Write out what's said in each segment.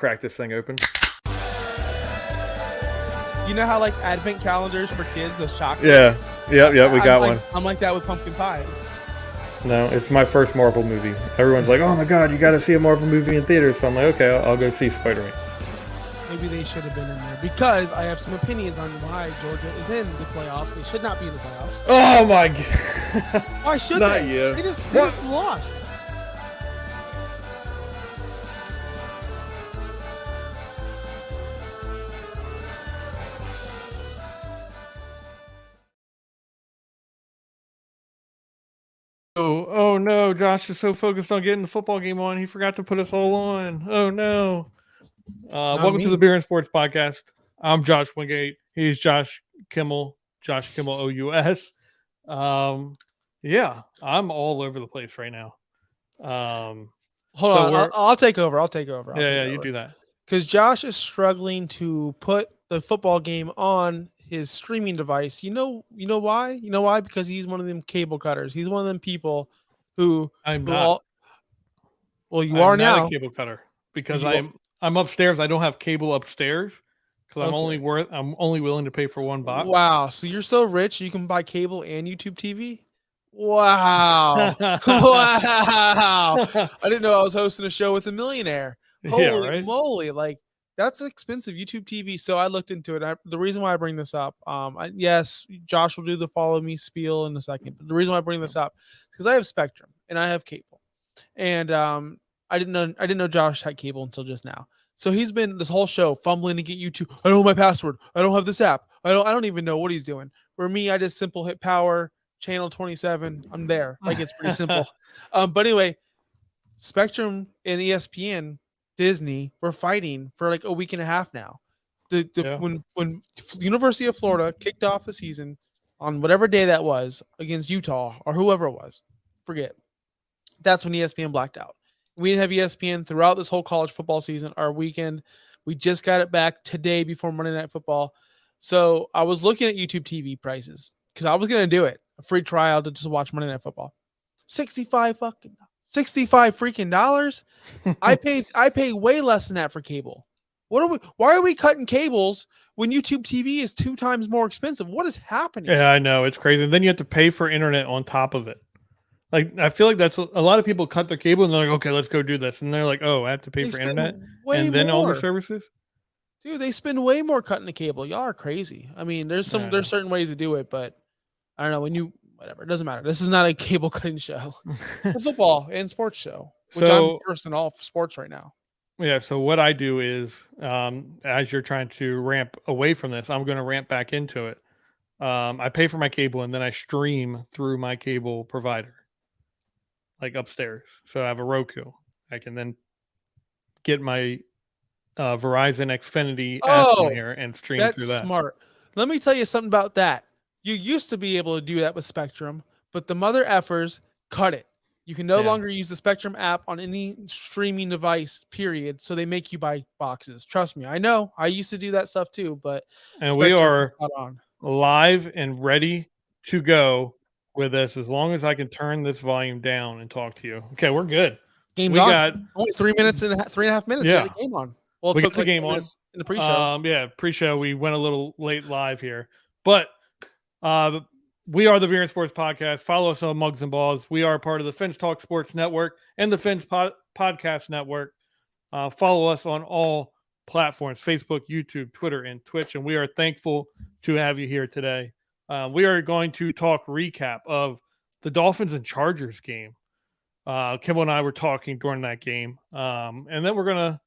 crack this thing open. You know how like advent calendars for kids, those chocolates? Yeah, we got one. I'm like that with pumpkin pie. No, it's my first Marvel movie. Everyone's like, oh my God, you got to see a Marvel movie in theaters. So I'm like, okay, I'll go see Spider-Man. Maybe they should have been in there because I have some opinions on why Georgia is in the playoffs. They should not be in the playoffs. Oh my God. Why should Not they? you. They just lost. Oh no, Josh is so focused on getting the football game on, he forgot to put us all on. Oh no. Welcome to the Beer and Sports Podcast. I'm Josh Wingate. He's Josh Kimmel OUS. Yeah, I'm all over the place right now. Hold on, I'll take over. Yeah, you do that. Because Josh is struggling to put the football game on his streaming device. You know why? You know why? Because he's one of them cable cutters. He's one of them people who I'm not. You I'm are not now a cable cutter because I'm upstairs. I don't have cable upstairs because I'm only willing to pay for one box. Wow, so you're so rich you can buy cable and YouTube TV? Wow. Wow. I didn't know I was hosting a show with a millionaire. Holy moly. Like, that's expensive, YouTube TV. So I looked into it. The reason why I bring this up, yes, Josh will do the follow me spiel in a second. But the reason why I bring this up is because I have Spectrum and I have cable. And I didn't know Josh had cable until just now. So he's been this whole show fumbling to get YouTube. I don't know my password. I don't have this app. I don't even know what he's doing. For me, I just simple hit power, channel 27. I'm there. Like, it's pretty simple. But anyway, Spectrum and ESPN, Disney, we're fighting for like a week and a half now. When University of Florida kicked off the season on whatever day that was against Utah or whoever it was, forget. That's when ESPN blacked out. We didn't have ESPN throughout this whole college football season, our weekend. We just got it back today before Monday Night Football. So I was looking at YouTube TV prices because I was going to do it, a free trial to just watch Monday Night Football. $65 freaking dollars. I pay way less than that for cable. Why are we cutting cables when YouTube TV is 2 times more expensive? What is happening? Yeah, I know. It's crazy. And then you have to pay for internet on top of it. Like, I feel like that's a lot of people cut their cable and they're like, okay, let's go do this. And they're like, oh, I have to pay for internet and then all the services. Dude, they spend way more cutting the cable. Y'all are crazy. I mean, there's certain ways to do it, but I don't know whatever. It doesn't matter. This is not a cable cutting show. It's a football and sports show, which I'm versed in all sports right now. Yeah. So what I do is, as you're trying to ramp away from this, I'm going to ramp back into it. I pay for my cable and then I stream through my cable provider, like upstairs. So I have a Roku. I can then get my Verizon Xfinity app on here and stream through that. That's smart. Let me tell you something about that. You used to be able to do that with Spectrum, but the mother effers cut it. You can no longer use the Spectrum app on any streaming device, period. So they make you buy boxes. Trust me. I know. I used to do that stuff too, but and we are live and ready to go with this as long as I can turn this volume down and talk to you. Okay, we're good. Game's on. Got only 3 minutes and 3.5 minutes to get the game on. Well, we got the game on in the pre-show. Pre-show. We went a little late live here, but we are the Beer and Sports Podcast. Follow us on Mugs and Balls. We are part of the Finch Talk Sports Network and the Finch Podcast Network. Follow us on all platforms: Facebook, YouTube, Twitter, and Twitch. And we are thankful to have you here today. We are going to talk recap of the Dolphins and Chargers game. Kimball and I were talking during that game. And then we're going to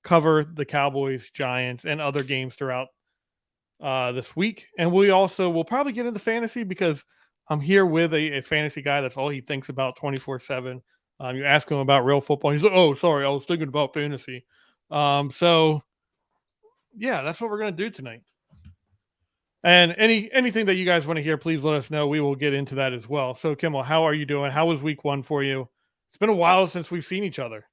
cover the Cowboys, Giants, and other games throughout this week. And we also will probably get into fantasy because I'm here with a fantasy guy. That's all he thinks about 24/7. You ask him about real football. He's like, oh, sorry, I was thinking about fantasy. So yeah, that's what we're going to do tonight. And anything that you guys want to hear, please let us know. We will get into that as well. So, Kimmel, how are you doing? How was week 1 for you? It's been a while since we've seen each other.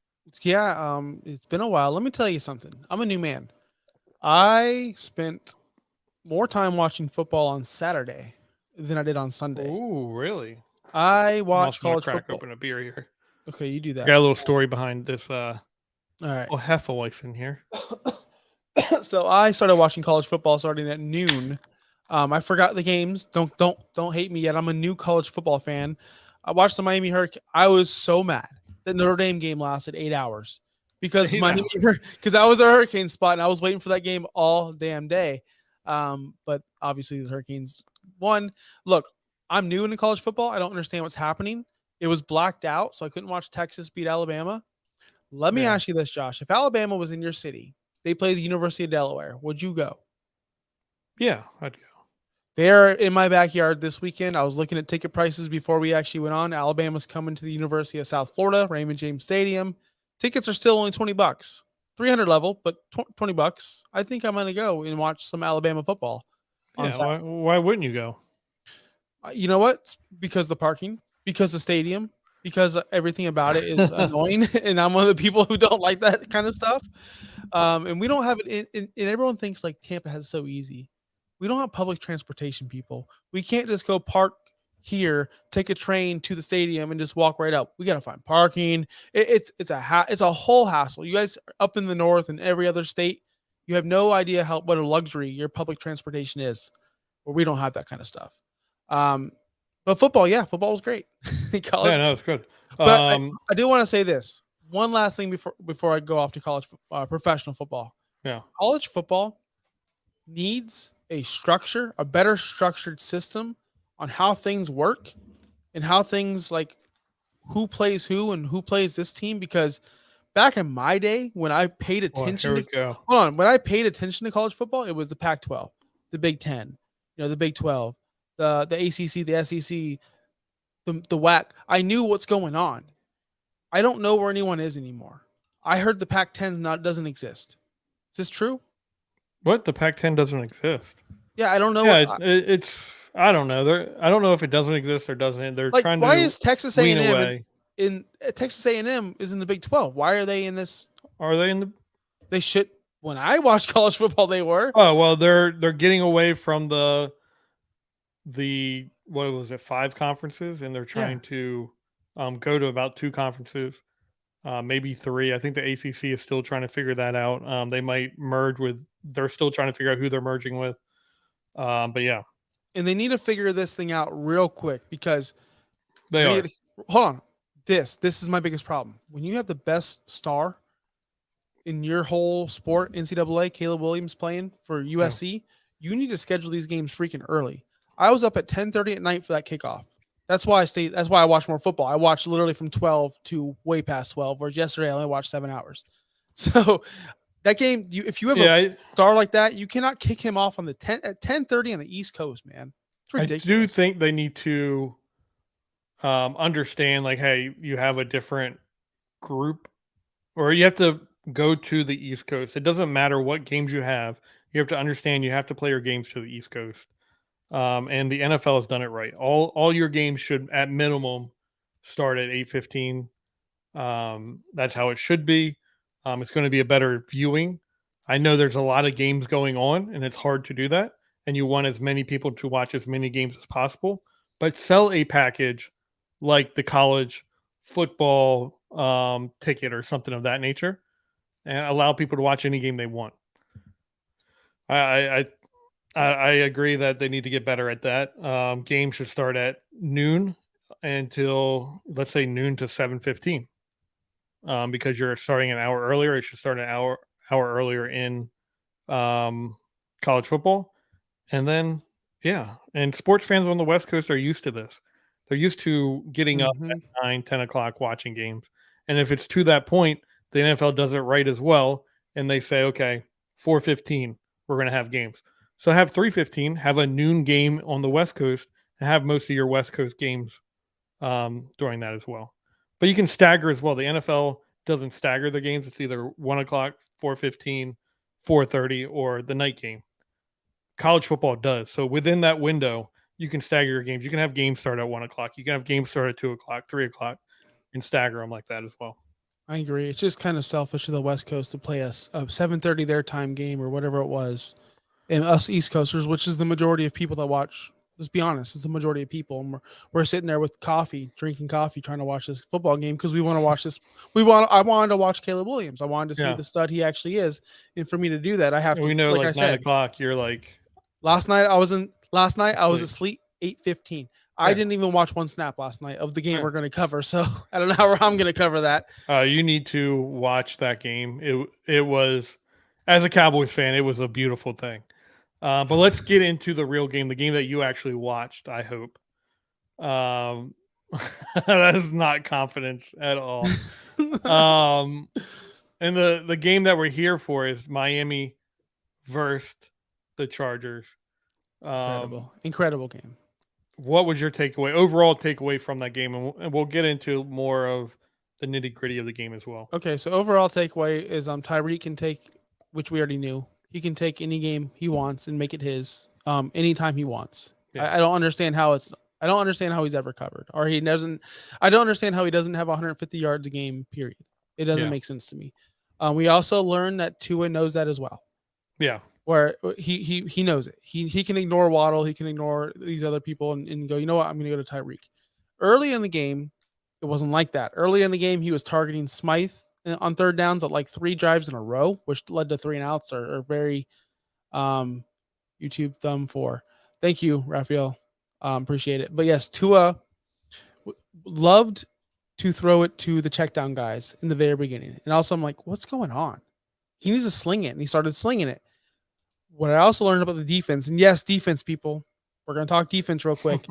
Yeah, it's been a while. Let me tell you something. I'm a new man. I spent more time watching football on Saturday than I did on Sunday. Oh, really? I watched college football. Open a beer here. Okay, you do that. I got a little story behind this All right. Oh, Hefeweizen here. So I started watching college football starting at noon. I forgot the games. Don't hate me yet. I'm a new college football fan. I watched the Miami Hurricane. I was so mad that Notre Dame game lasted 8 hours because Miami because I was a Hurricane spot and I was waiting for that game all damn day. But obviously the Hurricanes won. Look, I'm new into college football. I don't understand what's happening. It was blacked out, so I couldn't watch Texas beat Alabama. Let me ask you this, Josh. If Alabama was in your city, they play the University of Delaware, would you go? Yeah, I'd go. They're in my backyard this weekend. I was looking at ticket prices before we actually went on. Alabama's coming to the University of South Florida, Raymond James Stadium. Tickets are still only $20. 300 level, but $20. I think I'm going to go and watch some Alabama football. Yeah, why wouldn't you go? You know what? Because the parking, because the stadium, because everything about it is annoying, and I'm one of the people who don't like that kind of stuff. And we don't have it. And everyone thinks like Tampa has it so easy. We don't have public transportation, people. We can't just go park here, take a train to the stadium, and just walk right up. We got to find parking. It's a whole hassle. You guys up in the north and every other state, you have no idea what a luxury your public transportation is. Or we don't have that kind of stuff. But football, yeah, football was great. Yeah, no, it's good. But I do want to say this one last thing before I go off to college professional football. Yeah, college football needs a better structured system on how things work and how things like who plays who and who plays this team. Because back in my day, when I paid attention when I paid attention to college football, it was the Pac-12, the Big Ten, the Big 12, the ACC, the SEC, the WAC. I knew what's going on. I don't know where anyone is anymore. I heard the Pac-10 doesn't exist. Is this true? What? The Pac-10 doesn't exist? Yeah, I don't know. Yeah, it's. I don't know. I don't know if it doesn't exist or doesn't. They're trying to. Why is Texas A&M in Texas A&M is in the Big 12? Why are they in this? Are they in the? They should. When I watched college football, they were. Oh well, they're getting away from the what was it, 5 conferences, and they're trying to go to about 2 conferences, maybe 3. I think the ACC is still trying to figure that out. They might merge with. They're still trying to figure out who they're merging with. But yeah, and they need to figure this thing out real quick because hold on. This is my biggest problem. When you have the best star in your whole sport, NCAA, Caleb Williams playing for USC, you need to schedule these games freaking early. I was up at 10:30 at night for that kickoff. That's why I watch more football. I watched literally from 12 to way past 12, whereas yesterday I only watched 7 hours. So that game, if you have a star like that, you cannot kick him off on at 10:30 on the East Coast, man. It's ridiculous. I do think they need to understand, like, hey, you have a different group, or you have to go to the East Coast. It doesn't matter what games you have. You have to understand you have to play your games to the East Coast. And the NFL has done it right. All your games should, at minimum, start at 8:15. That's how it should be. It's going to be a better viewing. I know there's a lot of games going on, and it's hard to do that. And you want as many people to watch as many games as possible. But sell a package like the college football ticket or something of that nature, and allow people to watch any game they want. I agree that they need to get better at that. Games should start at noon until, let's say, noon to 7:15. Because you're starting an hour earlier. It should start an hour earlier in college football. And then, and sports fans on the West Coast are used to this. They're used to getting up at 9, 10 o'clock watching games. And if it's to that point, the NFL does it right as well. And they say, okay, 4:15, we're going to have games. So have 3:15, have a noon game on the West Coast, and have most of your West Coast games during that as well. But you can stagger as well. The NFL doesn't stagger the games. It's either 1 o'clock, 4:15, 4:30, or the night game. College football does. So within that window, you can stagger your games. You can have games start at 1 o'clock. You can have games start at 2 o'clock, 3 o'clock, and stagger them like that as well. I agree. It's just kind of selfish of the West Coast to play a 7:30 their time game or whatever it was, and us East Coasters, which is the majority of people that watch Let's be honest. It's the majority of people. And we're sitting there with coffee, drinking coffee, trying to watch this football game because we want to watch this. I wanted to watch Caleb Williams. I wanted to see the stud he actually is. And for me to do that, I have to. We know, like I said, 9:00. You're like. Last night I was asleep 8:15. I didn't even watch one snap last night of the game we're going to cover. So I don't know how I'm going to cover that. You need to watch that game. It was, as a Cowboys fan, it was a beautiful thing. But let's get into the real game, the game that you actually watched, I hope. That is not confidence at all. And the game that we're here for is Miami versus the Chargers. Incredible game. What was your overall takeaway from that game? And we'll get into more of the nitty gritty of the game as well. Okay, so overall takeaway is Tyreek can take, which we already knew, he can take any game he wants and make it his anytime he wants. Yeah. I don't understand how he's ever covered, or he doesn't. I don't understand how he doesn't have 150 yards a game. Period. It doesn't make sense to me. We also learned that Tua knows that as well. Yeah. Where he knows it. He can ignore Waddle. He can ignore these other people and go, you know what? I'm going to go to Tyreek. Early in the game, it wasn't like that. Early in the game, he was targeting Smythe on third downs at like 3 drives in a row, which led to 3 and outs or very YouTube thumb for. Thank you, Raphael. Appreciate it. But yes, Tua loved to throw it to the check down guys in the very beginning. And also I'm like, what's going on? He needs to sling it. And he started slinging it. What I also learned about the defense, and yes, defense people, we're going to talk defense real quick.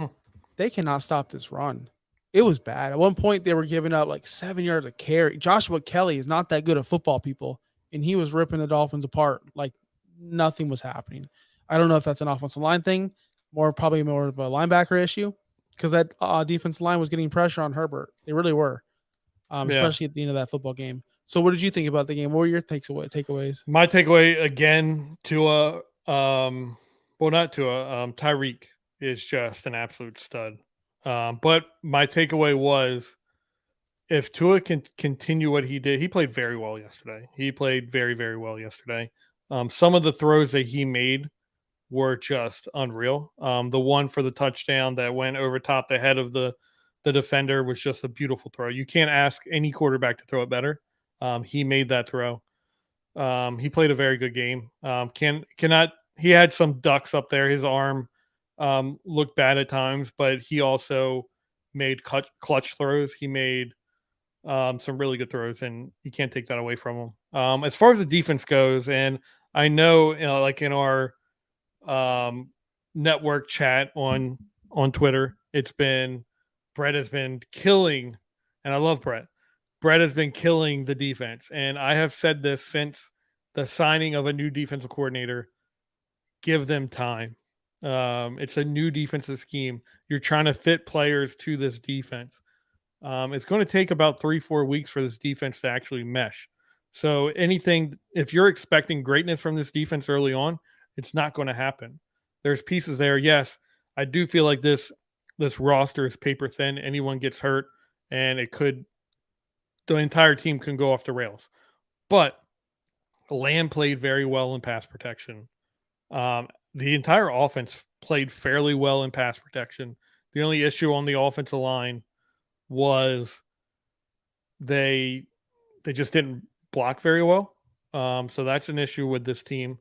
They cannot stop this run. It was bad. At one point, they were giving up like 7 yards a carry. Joshua Kelly is not that good at football, people, and he was ripping the Dolphins apart like nothing was happening. I don't know if that's an offensive line thing, probably more of a linebacker issue, because that defensive line was getting pressure on Herbert. They really were, especially at the end of that football game. So what did you think about the game? What were your takeaways? My takeaway, again, Tyreek is just an absolute stud. But my takeaway was, if Tua can continue what he did, he played very well yesterday. He played very, very well yesterday. Some of the throws that he made were just unreal. The one for the touchdown that went over top the head of the defender was just a beautiful throw. You can't ask any quarterback to throw it better. He made that throw. He played a very good game. He had some ducks up there. His arm looked bad at times, but he also made clutch throws. He made some really good throws, and you can't take that away from him. As far as the defense goes, and I know, like in our network chat on Twitter, Brett has been killing, and I love Brett. Brett has been killing the defense, and I have said this since the signing of a new defensive coordinator. Give them time. It's a new defensive scheme. You're trying to fit players to this defense. It's going to take about 3-4 weeks for this defense to actually mesh. So if you're expecting greatness from this defense early on, it's not going to happen. There's pieces there. Yes, I do feel like this roster is paper thin. Anyone gets hurt, and the entire team can go off the rails. But Lamb played very well in pass protection. The entire offense played fairly well in pass protection. The only issue on the offensive line was they just didn't block very well. So that's an issue with this team.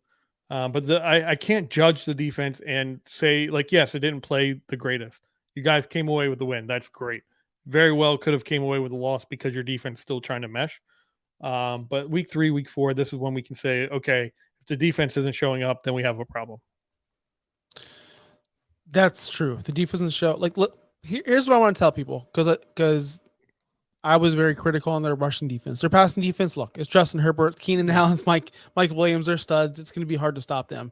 But I can't judge the defense and say, like, yes, it didn't play the greatest. You guys came away with the win. That's great. Very well could have came away with a loss because your defense is still trying to mesh. But week 3, week 4, this is when we can say, okay, if the defense isn't showing up, then we have a problem. That's true. If the defense doesn't show, like, look, here's what I want to tell people, because I was very critical on their rushing defense. Their passing defense, look, it's Justin Herbert, Keenan Allen, Mike Williams, they're studs. It's going to be hard to stop them.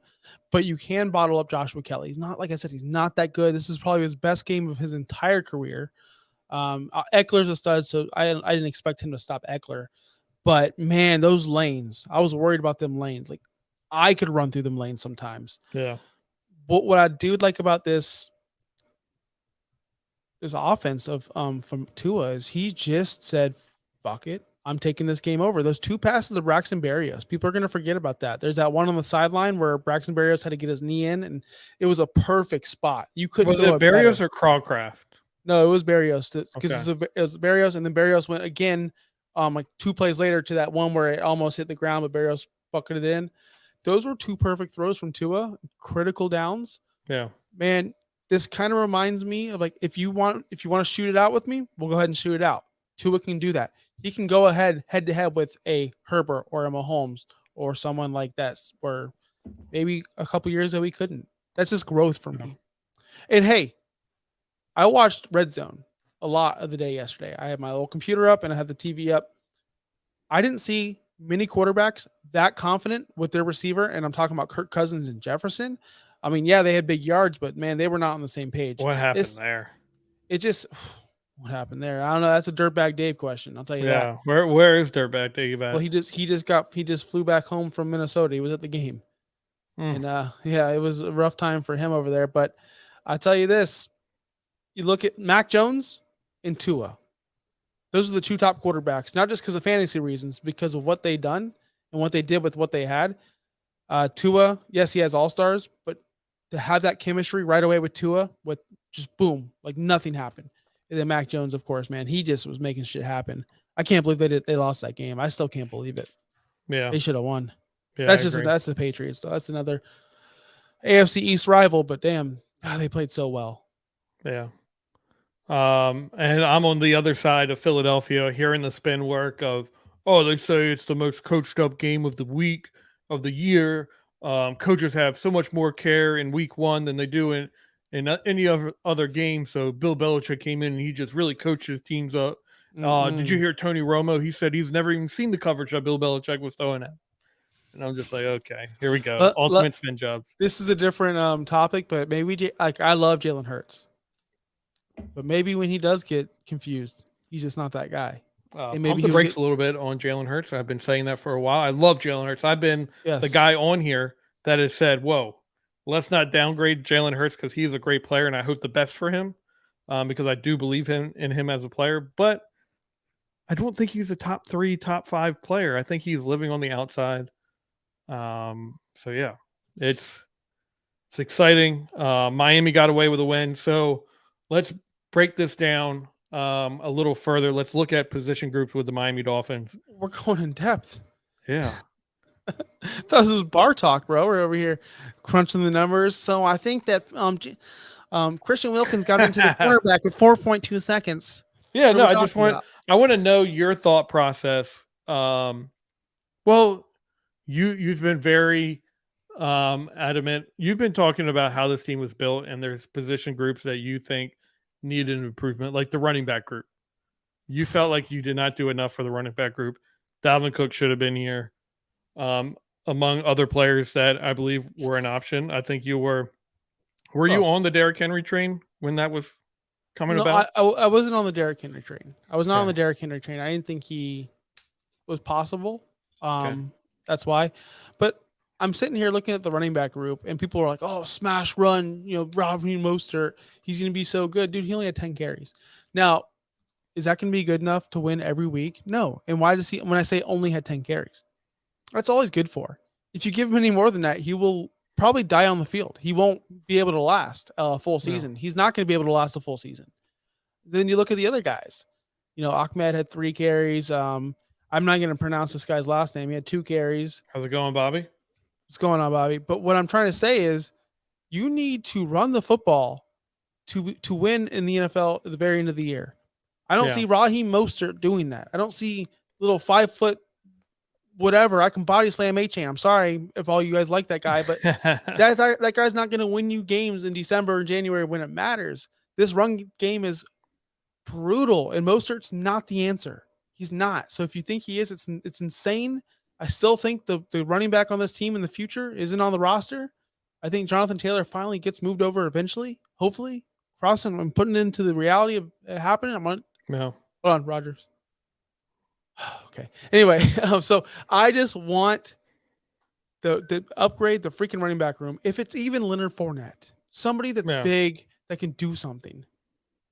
But you can bottle up Joshua Kelly. He's not, like I said, he's not that good. This is probably his best game of his entire career. Eckler's a stud, so I didn't expect him to stop Eckler. But, man, those lanes, I was worried about them lanes. Like, I could run through them lanes sometimes. Yeah. But what I do like about this offense of from Tua is he just said, fuck it. I'm taking this game over. Those 2 passes of Braxton Berrios, people are going to forget about that. There's that one on the sideline where Braxton Berrios had to get his knee in, and it was a perfect spot. You couldn't Was throw it Berrios or Crawcraft? No, it was Berrios because Okay. it was Berrios, and then Berrios went again, like 2 plays later to that one where it almost hit the ground, but Berrios bucketed it in. Those were 2 perfect throws from Tua, critical downs. Yeah. Man, this kind of reminds me of like if you want to shoot it out with me, we'll go ahead and shoot it out. Tua can do that. He can go ahead to head with a Herbert or a Mahomes or someone like that, where maybe a couple years that we couldn't. That's just growth for me. And hey, I watched Red Zone a lot of the day yesterday. I had my little computer up and I had the TV up. I didn't see many quarterbacks that confident with their receiver, and I'm talking about Kirk Cousins and Jefferson. I mean, yeah, they had big yards, but man, they were not on the same page. What happened there? It just what happened there? I don't know. That's a Dirtbag Dave question. I'll tell you that. Yeah, where is Dirtbag Dave at? Well, he just flew back home from Minnesota. He was at the game, and yeah, it was a rough time for him over there. But I tell you this: you look at Mac Jones and Tua. Those are the 2 top quarterbacks, not just because of fantasy reasons, because of what they done and what they did with what they had. Tua, yes, he has all-stars, but to have that chemistry right away with Tua, with just boom, like nothing happened. And then Mac Jones, of course, man, he just was making shit happen. I can't believe they lost that game. I still can't believe it. Yeah. They should have won. Yeah, that's the Patriots. So that's another AFC East rival, but damn, they played so well. Yeah. And I'm on the other side of Philadelphia, hearing the spin work of, oh, they say it's the most coached up game of the week, of the year. Coaches have so much more care in week 1 than they do in any other game. So Bill Belichick came in and he just really coached his teams up. Did you hear Tony Romo? He said he's never even seen the coverage that Bill Belichick was throwing at. And I'm just like, okay, here we go. Ultimate spin jobs. This is a different topic, but maybe I love Jalen Hurts. But maybe when he does get confused, he's just not that guy. And maybe pump the brakes a little bit on Jalen Hurts. I've been saying that for a while. I love Jalen Hurts. I've been the guy on here that has said, whoa, let's not downgrade Jalen Hurts because he's a great player, and I hope the best for him because I do believe in him as a player. But I don't think he's a top 3, top 5 player. I think he's living on the outside. So, yeah, it's exciting. Miami got away with a win. So let's break this down a little further. Let's look at position groups with the Miami Dolphins. We're going in depth. Yeah. This is bar talk, bro. We're over here crunching the numbers. So I think that Christian Wilkins got into the quarterback with 4.2 seconds. Yeah, no, I want to know your thought process. Well, you've been very adamant. You've been talking about how this team was built, and there's position groups that you think needed an improvement, like the running back group. You felt like you did not do enough for the running back group. Dalvin Cook should have been here, among other players that I believe were an option. I think you were. Were you on the Derrick Henry train when that was coming about? I wasn't on the Derrick Henry train. I was not on the Derrick Henry train. I didn't think he was possible. That's why. But I'm sitting here looking at the running back group, and people are like, "Oh, smash run, Raheem Mostert, he's going to be so good." Dude, he only had 10 carries. Now, is that going to be good enough to win every week? No. And why does he, when I say only had 10 carries, that's all he's good for. If you give him any more than that, he will probably die on the field. He won't be able to last a full season. No. He's not going to be able to last a full season. Then you look at the other guys. Ahmed had 3 carries. I'm not going to pronounce this guy's last name. He had 2 carries. How's it going, Bobby? What's going on, Bobby? But what I'm trying to say is you need to run the football to win in the NFL at the very end of the year. I don't see Raheem Mostert doing that. I don't see little 5 foot whatever. I can body slam A-Chain. I'm sorry if all you guys like that guy, but that guy's not going to win you games in December and January when it matters. This run game is brutal, and Mostert's not the answer. He's not. So if you think he is, it's insane. I still think the running back on this team in the future isn't on the roster. I think Jonathan Taylor finally gets moved over eventually, hopefully. Crossing and putting it into the reality of it happening. Hold on, Rogers. Okay. Anyway, so I just want the upgrade the freaking running back room. If it's even Leonard Fournette, somebody that's big that can do something,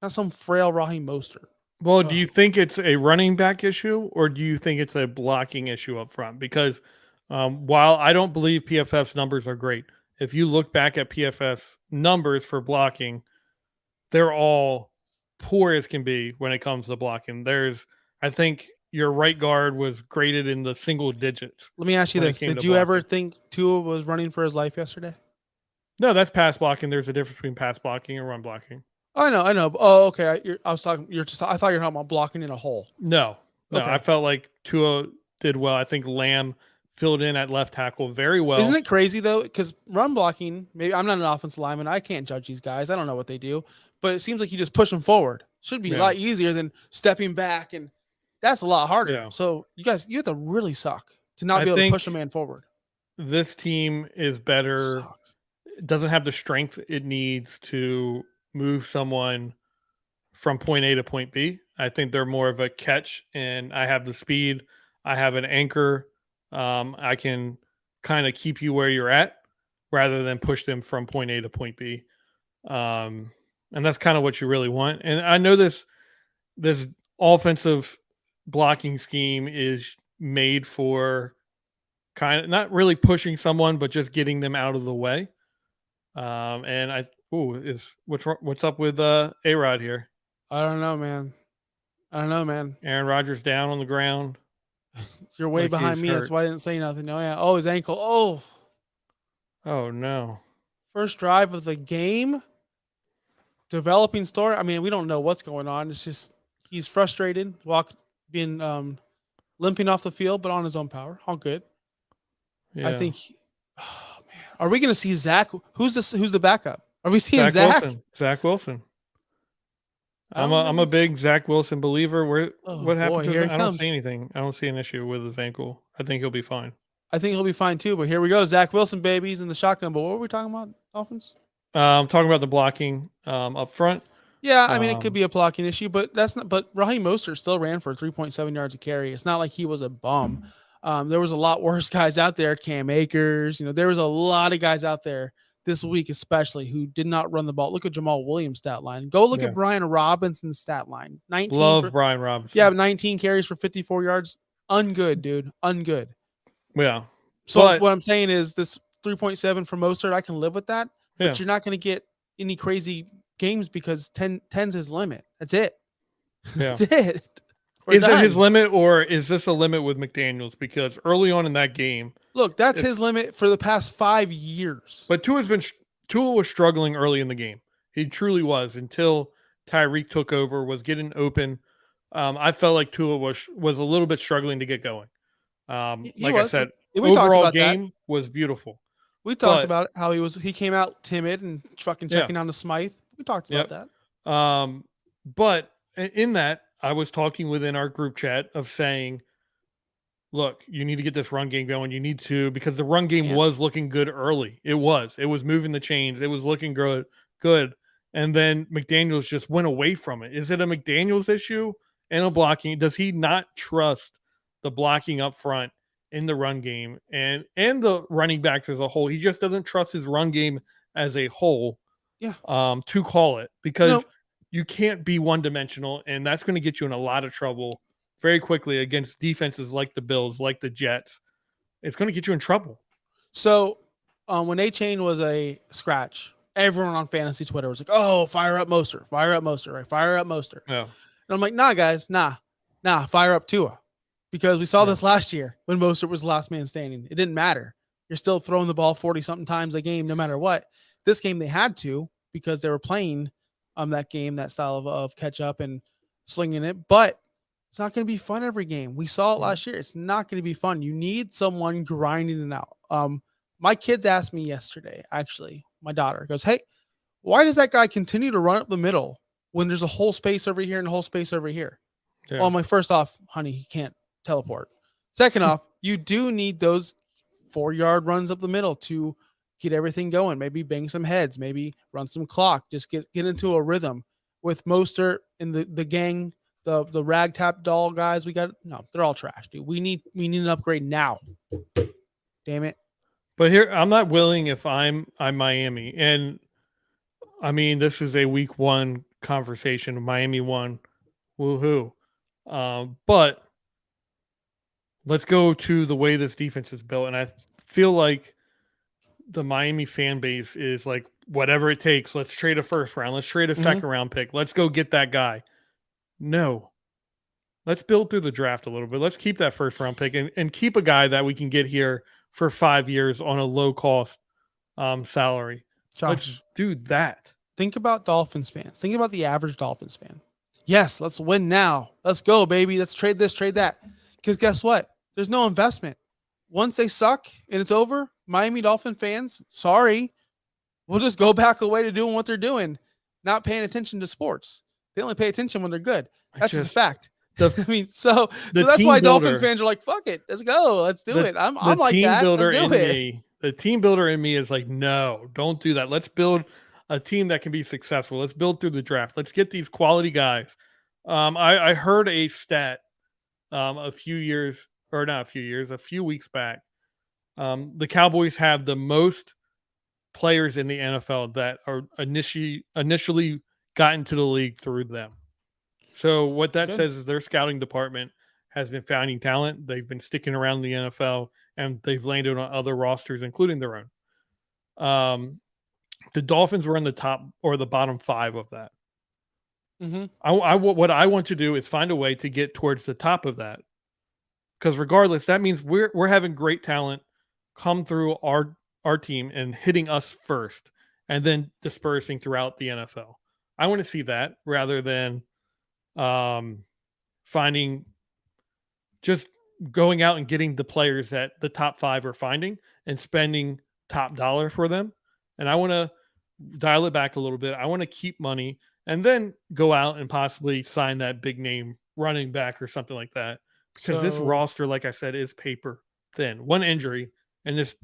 not some frail Raheem Mostert. Well, do you think it's a running back issue or do you think it's a blocking issue up front? Because while I don't believe PFF's numbers are great, if you look back at PFF numbers for blocking, they're all poor as can be when it comes to blocking. I think your right guard was graded in the single digits. Let me ask you this: did you ever think Tua was running for his life yesterday? No, that's pass blocking. There's a difference between pass blocking and run blocking. I know. Oh, okay. I thought you were talking about blocking in a hole. No. Okay. I felt like Tua did well. I think Lamb filled in at left tackle very well. Isn't it crazy though? Because run blocking, maybe I'm not an offensive lineman. I can't judge these guys. I don't know what they do, but it seems like you just push them forward. Should be a lot easier than stepping back, and that's a lot harder. Yeah. So you have to really suck to not be able to push a man forward. This team is better. It doesn't have the strength it needs to move someone from point A to point B. I think they're more of a catch, and I have the speed. I have an anchor. I can kind of keep you where you're at rather than push them from point A to point B. And that's kind of what you really want. And I know this offensive blocking scheme is made for kind of not really pushing someone, but just getting them out of the way. And what's up with A-Rod here? I don't know, man. Aaron Rodgers down on the ground. You're way behind me. That's why I didn't say nothing. Oh, yeah. Oh, his ankle. Oh, no. First drive of the game. Developing story. I mean, we don't know what's going on. It's just he's frustrated, limping off the field, but on his own power. All good. Yeah. I think. Oh man, are we going to see Zach? Who's the backup? Are we seeing Zach? Zach Wilson. I'm a big Zach Wilson believer. What happened to him? I don't see anything. I don't see an issue with his ankle. I think he'll be fine. I think he'll be fine too. But here we go, Zach Wilson, baby. He's in the shotgun. But what were we talking about, Dolphins? I'm talking about the blocking up front. Yeah, I mean it could be a blocking issue, but that's not. But Raheem Mostert still ran for 3.7 yards a carry. It's not like he was a bum. There was a lot worse guys out there. Cam Akers, there was a lot of guys out there this week, especially who did not run the ball. Look at Jamal Williams' stat line. Go look at Brian Robinson's stat line. 19. Love Brian Robinson. Yeah, 19 carries for 54 yards. Ungood, dude. Ungood. Yeah. So what I'm saying is this 3.7 for Mostert, I can live with that. But you're not going to get any crazy games because 10's his limit. That's it. Yeah. That's it. Is it his limit, or is this a limit with McDaniels? Because early on in that game, look, that's his limit for the past 5 years. But Tua was struggling early in the game. He truly was until Tyreek took over, was getting open. I felt like Tua was a little bit struggling to get going. I said, overall game was beautiful. We talked about how he came out timid and fucking checking on the Smythe. We talked about that. But in that, I was talking within our group chat of saying, look, you need to get this run game going. You need to, because the run game was looking good early. It was moving the chains. It was looking good. And then McDaniels just went away from it. Is it a McDaniels issue and a blocking? Does he not trust the blocking up front in the run game and the running backs as a whole? He just doesn't trust his run game as a whole to call it, because you can't be one-dimensional, and that's going to get you in a lot of trouble very quickly against defenses like the Bills, like the Jets. It's going to get you in trouble. So when A-Chain was a scratch, everyone on fantasy Twitter was like, oh, fire up Mostert, right? Fire up Mostert. Yeah. And I'm like, nah, guys, nah, fire up Tua. Because we saw this last year when Mostert was the last man standing. It didn't matter. You're still throwing the ball 40-something times a game no matter what. This game they had to, because they were playing that game, that style of catch up and slinging it. But it's not going to be fun every game. We saw it last year. It's not going to be fun. You need someone grinding it out. My kids asked me yesterday, actually, my daughter goes, hey, why does that guy continue to run up the middle when there's a whole space over here and a whole space over here? Yeah. Well, first off, honey, he can't teleport. Second off, you do need those 4-yard runs up the middle to get everything going. Maybe bang some heads, maybe run some clock, just get into a rhythm. With Mostert and the gang, the rag tap doll guys, they're all trash, dude. We need an upgrade now. Damn it. But here, I'm not willing if I'm Miami. And I mean, this is a week 1 conversation. Miami won Woohoo! But let's go to the way this defense is built, and I feel like the Miami fan base is like, whatever it takes. Let's trade a first round. Let's trade a second round pick. Let's go get that guy. No. Let's build through the draft a little bit. Let's keep that first round pick and keep a guy that we can get here for 5 years on a low cost salary. Josh, let's do that. Think about Dolphins fans. Think about the average Dolphins fan. Yes, let's win now. Let's go, baby. Let's trade this, trade that. Because guess what? There's no investment. Once they suck and it's over, Miami Dolphin fans, sorry, we'll just go back away to doing what they're doing, not paying attention to sports. They only pay attention when they're good. That's just a fact. So that's why Dolphins fans are like, fuck it, let's go, let's do it. I'm like that. Let's do it. The team builder in me is like, no, don't do that. Let's build a team that can be successful. Let's build through the draft. Let's get these quality guys. I heard a stat a few weeks back. The Cowboys have the most players in the NFL that are initially got into the league through them. So what that says is their scouting department has been finding talent. They've been sticking around the NFL, and they've landed on other rosters, including their own. The Dolphins were in the top or the bottom 5 of that. What I want to do is find a way to get towards the top of that, because regardless, that means we're having great talent come through our team and hitting us first, and then dispersing throughout the NFL. I want to see that rather than finding, just going out and getting the players that the top 5 are finding and spending top dollar for them. And I want to dial it back a little bit. I want to keep money and then go out and possibly sign that big name running back or something like that. Because this roster, like I said, is paper thin. One injury and this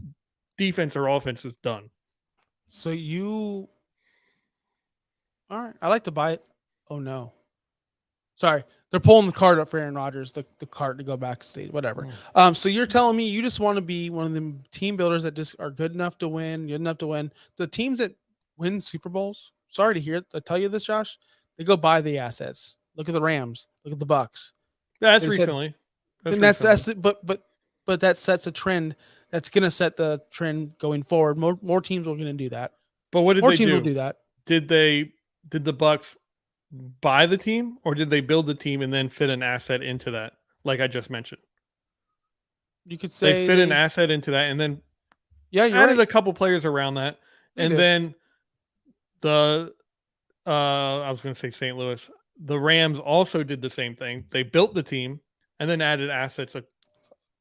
defense or offense is done. All right. I like to buy it. Oh no. Sorry. They're pulling the card up for Aaron Rodgers, the card to go back state, whatever. So you're telling me you just want to be one of the team builders that just are good enough to win. The teams that win Super Bowls, sorry to tell you this, Josh, they go buy the assets. Look at the Rams. Look at the Bucks. That's recently. But that sets a trend. That's going to set the trend going forward. More teams are going to do that. But what did more they teams do? Will do that. Did the Bucks buy the team, or did they build the team and then fit an asset into that? Like I just mentioned, you could say they fit an asset into that, and then added a couple players around that, and then I was going to say St. Louis. The Rams also did the same thing. They built the team and then added assets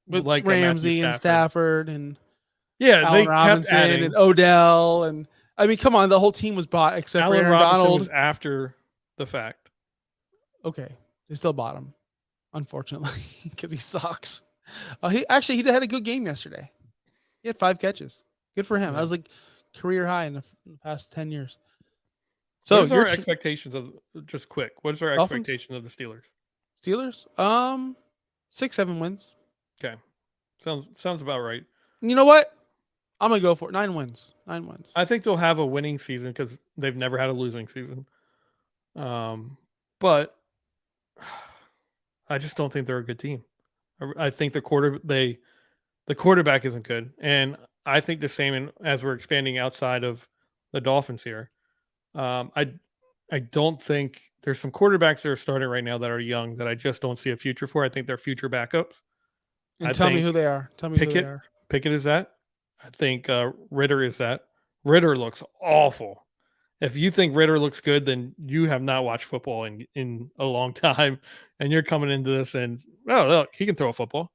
with like Ramsey and Stafford and Allen they Robinson kept adding. And Odell, and I mean, come on, the whole team was bought except Allen for Aaron Robinson Donald. Was after the fact. Okay, they still bought him, unfortunately, because he sucks. He had a good game yesterday. He had 5 catches. Good for him. Yeah. That was like career high in the past 10 years. So what is our expectations of just quick? What is our Dolphins? Expectation of the Steelers? 6-7 wins. Okay, sounds about right. You know what? I'm gonna go for it. 9 wins. 9 wins. I think they'll have a winning season because they've never had a losing season. But I just don't think they're a good team. I think the quarterback isn't good, and I think the same as we're expanding outside of the Dolphins here. I don't think there's some quarterbacks that are starting right now that are young that I just don't see a future for. I think they're future backups. And tell me who they are. Tell me who they are. Pickett is that. I think Ritter is that. Ritter looks awful. If you think Ritter looks good, then you have not watched football in a long time, and you're coming into this and look, he can throw a football.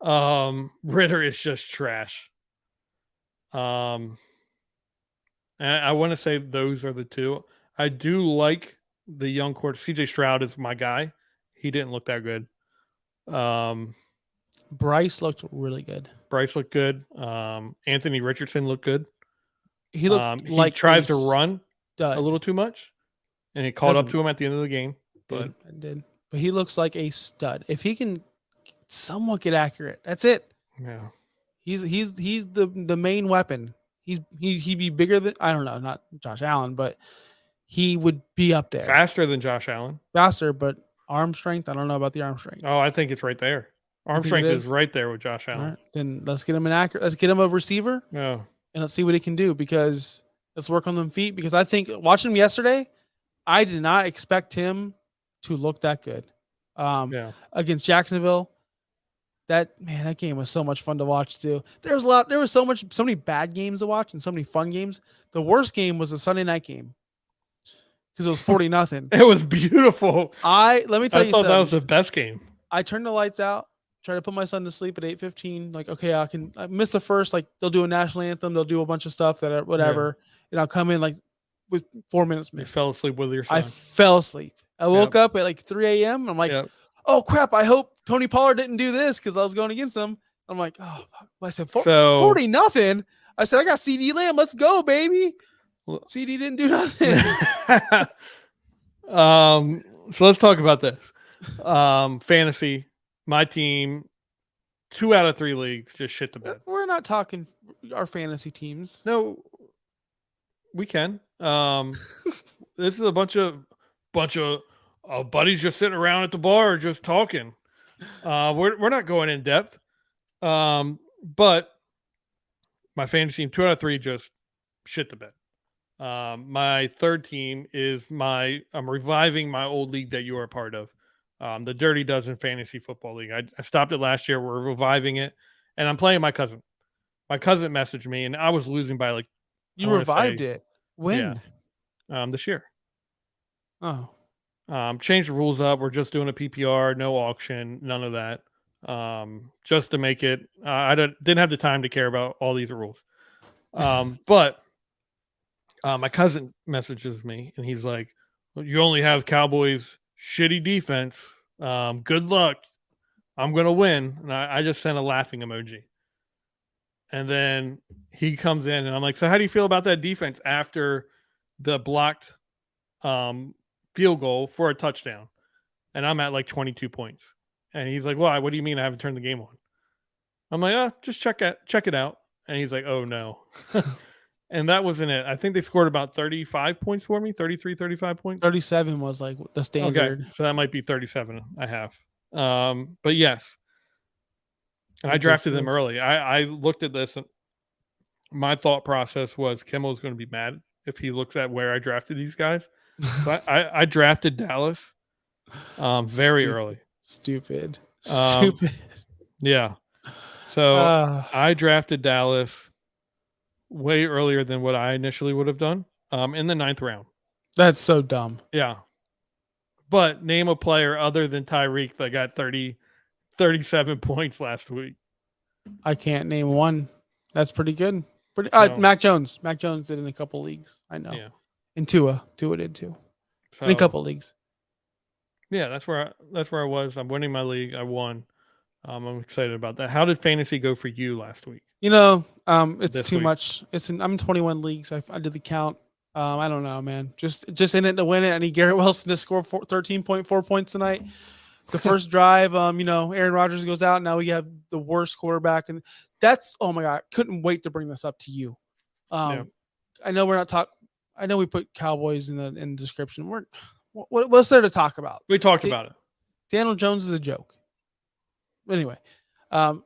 Ritter is just trash. And I want to say those are the two. I do like the young quarterback. CJ Stroud is my guy. He didn't look that good. Bryce looked really good. Bryce looked good. Anthony Richardson looked good. He looked like he tries to run a little too much, and it caught up to him at the end of the game. But But he looks like a stud. If he can somewhat get accurate, that's it. Yeah, he's the main we'd be bigger than, I don't know, not Josh Allen, but he would be up there. Faster than Josh Allen. Faster, but arm strength, I don't know about the arm strength. Oh, I think it's right there. Arm strength is right there with Josh Allen. All right, then let's get him let's get him a receiver. Yeah. And let's see what he can do, because let's work on them feet, because I think watching him yesterday, I did not expect him to look that good. Against Jacksonville. That game was so much fun to watch too. There was so many bad games to watch and so many fun games. The worst game was the Sunday night game because it was 40-0. It was beautiful. Let me tell you something. I thought that was the best game. I turned the lights out, tried to put my son to sleep at 8:15. Like, okay, I missed the first. Like, they'll do a national anthem, they'll do a bunch of stuff whatever, and I'll come in like with 4 minutes missed. You fell asleep with your son. I fell asleep. I woke up at like 3 a.m. and I'm like, oh crap! I hope Tony Pollard didn't do this because I was going against him. I'm like, oh, I said 40-0. I said, I got CD Lamb. Let's go, baby. CD didn't do nothing. So let's talk about this. Fantasy. My team, 2 out of 3 leagues just shit the bed. We're not talking our fantasy teams. No, we can. This is a bunch of buddies just sitting around at the bar just talking. We're not going in depth. But my fantasy team, 2 out of 3 just shit the bed. My third team is I'm reviving my old league that you are a part of. The Dirty Dozen Fantasy Football League. I stopped it last year. We're reviving it, and I'm playing my cousin. My cousin messaged me, and I was losing by like. You revived it when? Yeah. This year. Oh. Changed the rules up. We're just doing a PPR, no auction, none of that. Just to make it. I didn't have the time to care about all these rules. But my cousin messages me, and he's like, "You only have Cowboys." Shitty defense. Good luck. I'm going to win. And I just sent a laughing emoji. And then he comes in and I'm like, so how do you feel about that defense after the blocked field goal for a touchdown? And I'm at like 22 points. And he's like, why? What do you mean I haven't turned the game on? I'm like, just check it out. And he's like, oh no. And that wasn't it. I think they scored about 35 points for me, 33, 35 points. 37 was like the standard. Okay, so that might be 37 I have. But yes. And I drafted them early. I looked at this, and my thought process was Kimmel's going to be mad if he looks at where I drafted these guys. So I drafted Dallas very early. Stupid. Yeah. So I drafted Dallas way earlier than what I initially would have done in the 9th round. That's so dumb. Yeah. But name a player other than Tyreek that got 37 points last week. I can't name one. That's pretty good. Mac Jones. Mac Jones did in a couple leagues. I know. Yeah. And Tua did too. So, in a couple leagues. Yeah, that's where I was. I'm winning my league. I won. I'm excited about that. How did fantasy go for you last week? It's too much. I'm in 21 leagues. I did the count. I don't know, man. Just in it to win it. I need Garrett Wilson to score 13.4 points tonight. The first drive, Aaron Rodgers goes out. Now we have the worst quarterback, and that's, oh my God, couldn't wait to bring this up to you. I know we're not talking. I know we put Cowboys in the description. What's there to talk about? We talked about it. Daniel Jones is a joke. Anyway,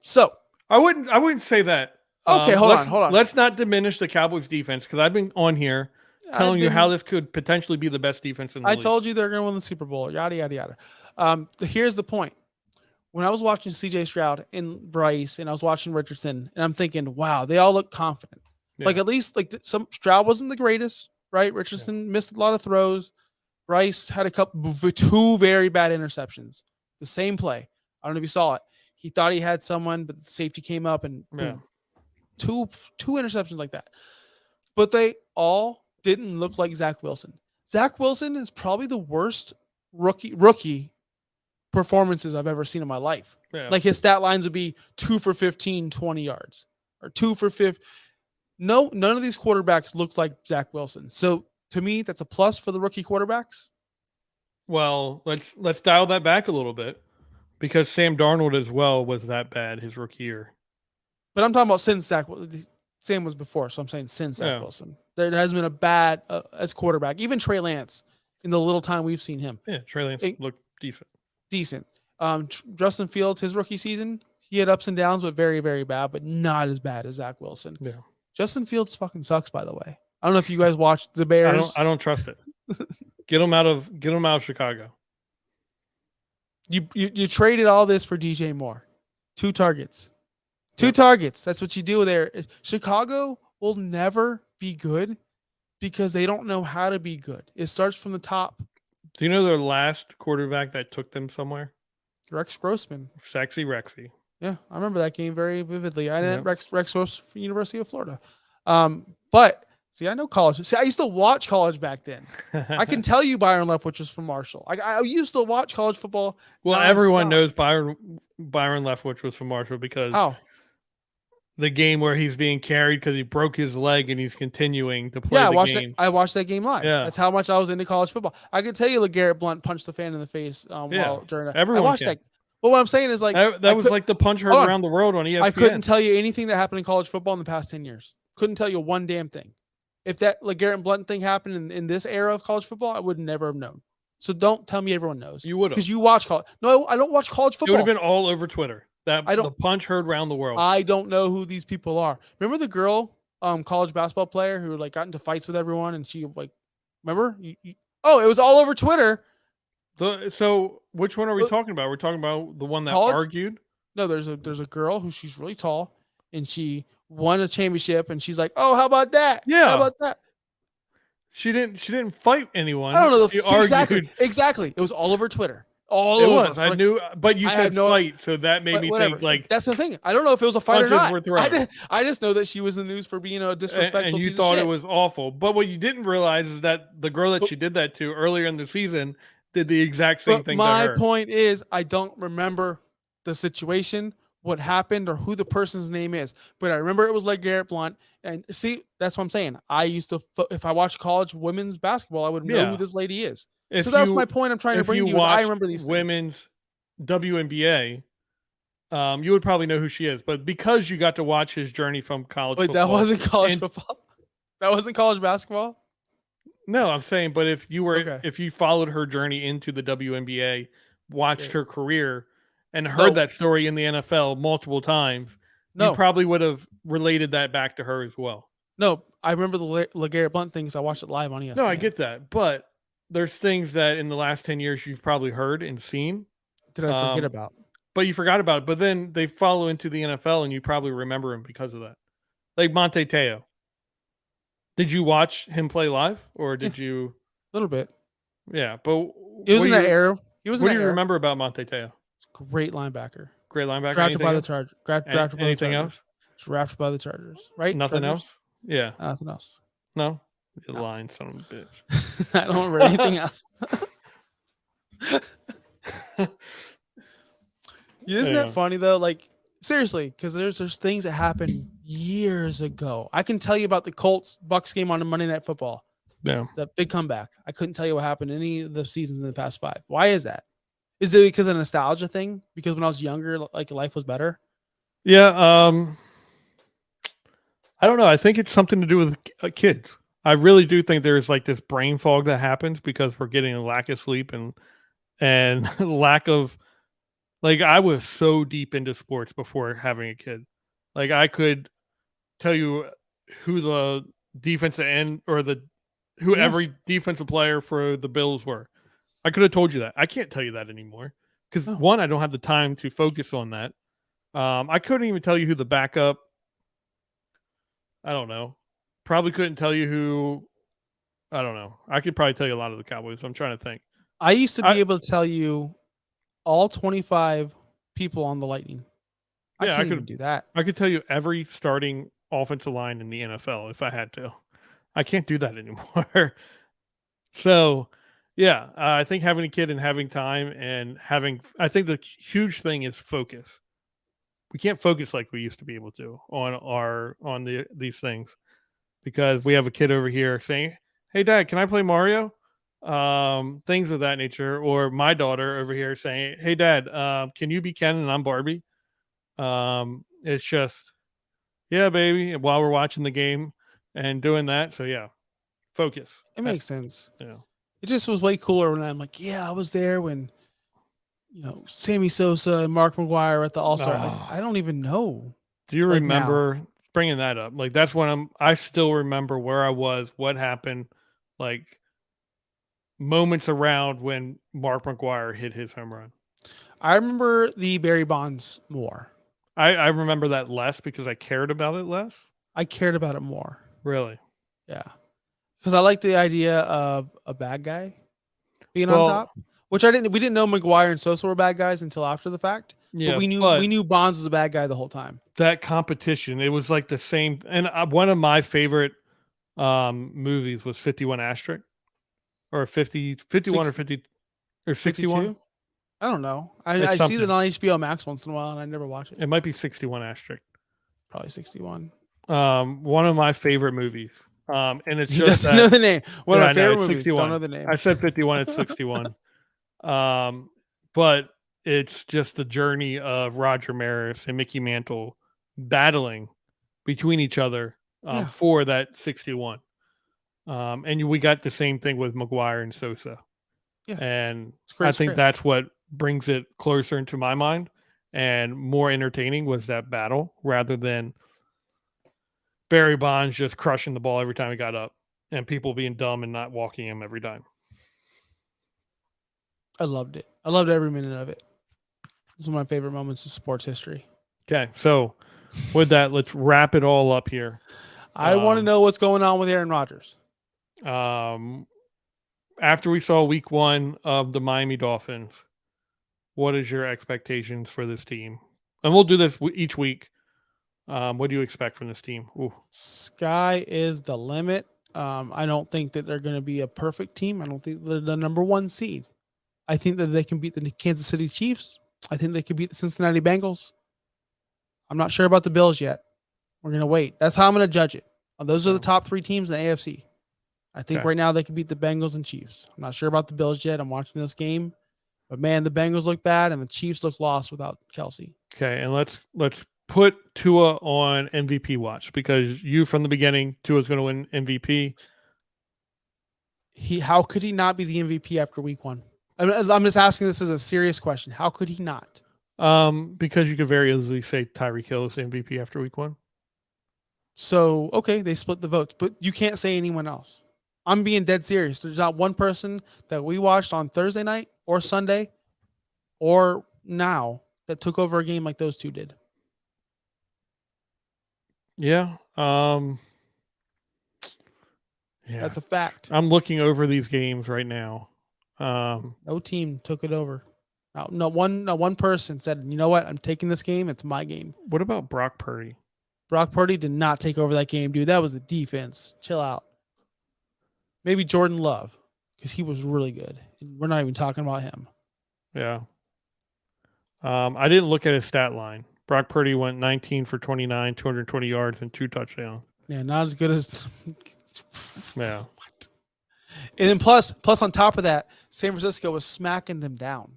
so I wouldn't say that. Okay, hold on. Let's not diminish the Cowboys defense, because I've been on here telling you how this could potentially be the best defense in the league. I told you they're going to win the Super Bowl. Yada yada yada. Here's the point. When I was watching C.J. Stroud and Bryce, and I was watching Richardson, and I'm thinking, wow, they all look confident. Yeah. Like, at least some Stroud wasn't the greatest, right? Richardson missed a lot of throws. Bryce had 2 very bad interceptions. The same play. I don't know if you saw it. He thought he had someone, but the safety came up and boom, 2 interceptions like that. But they all didn't look like Zach Wilson. Zach Wilson is probably the worst rookie performances I've ever seen in my life. Yeah. Like, his stat lines would be 2 for 15, 20 yards, or 2 for 50. No, none of these quarterbacks looked like Zach Wilson. So to me, that's a plus for the rookie quarterbacks. Well, let's dial that back a little bit, because Sam Darnold as well was that bad his rookie year. But I'm talking about since Zach. Sam was before, so I'm saying since Zach Wilson. There hasn't been a bad as quarterback. Even Trey Lance, in the little time we've seen him. Yeah, Trey Lance looked decent. Decent. Justin Fields, his rookie season, he had ups and downs, but very, very bad, but not as bad as Zach Wilson. Yeah. Justin Fields fucking sucks, by the way. I don't know if you guys watched the Bears. I don't trust it. Get him out of Chicago. You traded all this for DJ Moore. 2 targets. 2 targets. That's what you do there. Chicago will never be good because they don't know how to be good. It starts from the top. Do you know their last quarterback that took them somewhere? Rex Grossman. Sexy Rexy. Yeah, I remember that game very vividly. I didn't Rex Grossman from University of Florida. But see, I know college. See, I used to watch college back then. I can tell you Byron Leftwich was from Marshall. I used to watch college football. Well, everyone knows Byron Leftwich was from Marshall because the game where he's being carried because he broke his leg and he's continuing to play the game. I watched that game live. Yeah. That's how much I was into college football. I could tell you LeGarrette Blount punched a fan in the face while during that. Everyone I watched that. But what I'm saying is that was like the punch heard around the world on ESPN. I couldn't tell you anything that happened in college football in the past 10 years. Couldn't tell you one damn thing. If that LeGarrette Blount thing happened in this era of college football, I would never have known. So don't tell me everyone knows. You would have. Because you watch college. No, I don't watch college football. It would have been all over Twitter. The punch heard around the world. I don't know who these people are. Remember the girl, college basketball player who got into fights with everyone, and she remember? It was all over Twitter. So which one are we talking about? We're talking about the one that argued. No, there's a girl who she's really tall, and she won a championship, and she's like, "Oh, how about that? Yeah, how about that?" She didn't fight anyone. I don't know. Exactly. It was all over Twitter. I knew, but you said fight, so that made me think that's the thing. I don't know if it was a fight or not. I just know that she was in the news for being a disrespectful. And you thought it was awful, but what you didn't realize is that the girl that she did that to earlier in the season did the exact same thing. My point is, I don't remember the situation, what happened, or who the person's name is, but I remember it was LeGarrette Blount. And see, that's what I'm saying. I used to, if I watched college women's basketball, I would know who this lady is. So that's my point I'm trying to bring to you. I remember these women's WNBA, you would probably know who she is. But because you got to watch his journey from college football. That wasn't college football? That wasn't college basketball? No, I'm saying, but if you followed her journey into the WNBA, watched her career, and heard that story in the NFL multiple times, you probably would have related that back to her as well. No, I remember the LeGarrette Blount thing because I watched it live on ESPN. No, I get that, but there's things that in the last 10 years you've probably heard and seen. Did I forget about? But you forgot about it. But then they follow into the NFL and you probably remember him because of that. Like Monte Teo. Did you watch him play live or did you? A little bit. Yeah, but he was in that era. What do you remember about Monte Teo? Great linebacker. Drafted by the Chargers. Drafted by anything the else? Chargers. Drafted by the Chargers. Right? Nothing else? Yeah. Nothing else. No? You're lying, son of a bitch. I don't remember anything else. Isn't that funny though? Seriously, because there's things that happened years ago. I can tell you about the Colts-Bucks game on the Monday Night Football. Yeah. That big comeback. I couldn't tell you what happened any of the seasons in the past 5. Why is that? Is it because of a nostalgia thing? Because when I was younger, life was better? Yeah. I don't know. I think it's something to do with kids. I really do think there's this brain fog that happens because we're getting a lack of sleep and lack of I was so deep into sports before having a kid. I could tell you who the defensive end or every defensive player for the Bills were. I could have told you that. I can't tell you that anymore because one, I don't have the time to focus on that. I couldn't even tell you who the backup. I don't know. Probably couldn't tell you who. I don't know. I could probably tell you a lot of the Cowboys. I'm trying to think. I used to be able to tell you all 25 people on the Lightning. I can't even do that. I could tell you every starting offensive line in the NFL if I had to. I can't do that anymore. So, yeah, I think having a kid and having time and I think the huge thing is focus. We can't focus like we used to be able to on these things because we have a kid over here saying, "Hey, Dad, can I play Mario?" Things of that nature, or my daughter over here saying, "Hey, Dad, can you be Ken and I'm Barbie?" It's just Yeah, baby. While we're watching the game and doing that. So yeah, focus. It makes sense. Yeah. It just was way cooler when I'm like, yeah, I was there when, Sammy Sosa and Mark McGwire at the All-Star. Like, I don't even know. Do you like remember now. bringing that up? Like that's when I still remember where I was, what happened, like moments around when Mark McGwire hit his home run. I remember the Barry Bonds more. I remember that less because I cared about it less. I cared about it more. Really? Yeah. Because I like the idea of a bad guy being on top, which we didn't know McGwire and Sosa were bad guys until after the fact. Yeah, but we knew Bonds was a bad guy the whole time. That competition, it was like the same. And one of my favorite movies was 51 Asterisk or 51 or 50 or 61. I don't know. I see that on HBO Max once in a while, and I never watch it. It might be 61 Asterisk. Probably 61. One of my favorite movies. And it's he just doesn't know the name. One of my favorite movies. 61. Don't know the name. I said 51. It's 61. But it's just the journey of Roger Maris and Mickey Mantle battling between each other for that 61. And we got the same thing with McGwire and Sosa. Yeah. And I think that's what brings it closer into my mind and more entertaining was that battle rather than Barry Bonds just crushing the ball every time he got up and people being dumb and not walking him every time. I loved it. I loved every minute of it. This is one of my favorite moments of sports history. Okay, so with that, let's wrap it all up here. I want to know what's going on with Aaron Rodgers. After we saw week 1 of the Miami Dolphins, what is your expectations for this team? And we'll do this each week. What do you expect from this team? Ooh. Sky is the limit. I don't think that they're going to be a perfect team. I don't think they're the number 1 seed. I think that they can beat the Kansas City Chiefs. I think they could beat the Cincinnati Bengals. I'm not sure about the Bills yet. We're going to wait. That's how I'm going to judge it. Those are the top 3 teams in the AFC. I think right now they could beat the Bengals and Chiefs. I'm not sure about the Bills yet. I'm watching this game. But, man, the Bengals look bad and the Chiefs look lost without Kelsey. Okay, and let's put Tua on MVP watch because you from the beginning, Tua's going to win MVP. How could he not be the MVP after week 1? I'm just asking this as a serious question. How could he not? Because you could very easily say Tyreek Hill is MVP after week 1. So, okay, they split the votes, but you can't say anyone else. I'm being dead serious. There's not one person that we watched on Thursday night or Sunday or now that took over a game like those 2 did. Yeah. That's a fact. I'm looking over these games right now. No team took it over. Not one person said, you know what? I'm taking this game. It's my game. What about Brock Purdy? Brock Purdy did not take over that game, dude. That was the defense. Chill out. Maybe Jordan Love, because he was really good. We're not even talking about him. Yeah. I didn't look at his stat line. Brock Purdy went 19 for 29, 220 yards, and 2 touchdowns. Yeah, not as good as. Yeah. What? And then plus on top of that, San Francisco was smacking them down.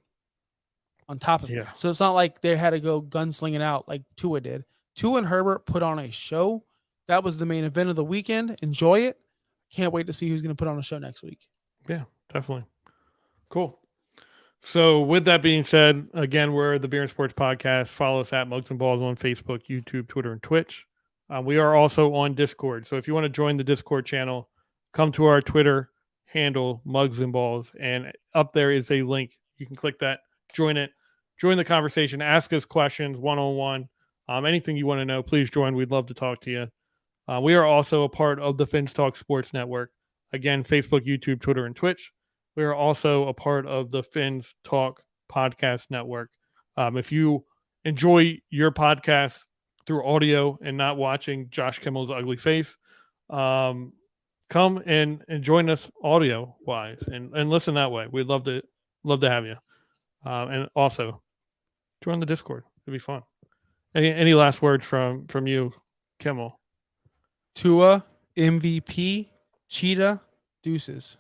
On top of it, so it's not like they had to go gunslinging out like Tua did. Tua and Herbert put on a show. That was the main event of the weekend. Enjoy it. Can't wait to see who's going to put on a show next week. Yeah, definitely. Cool. So with that being said, again, we're the Beer and Sports Podcast. Follow us at Mugs and Balls on Facebook, YouTube, Twitter, and Twitch. We are also on Discord. So if you want to join the Discord channel, come to our Twitter handle, Mugs and Balls, and up there is a link. You can click that, join it, join the conversation, ask us questions one-on-one. Anything you want to know, please join. We'd love to talk to you. We are also a part of the Fins Talk Sports Network. Again, Facebook, YouTube, Twitter, and Twitch. We are also a part of the Fins Talk Podcast Network. If you enjoy your podcast through audio and not watching Josh Kimmel's ugly face, come and join us audio-wise and listen that way. We'd love to have you. And also, join the Discord. It'd be fun. Any last words from you, Kimmel? Tua, MVP, Cheetah, deuces.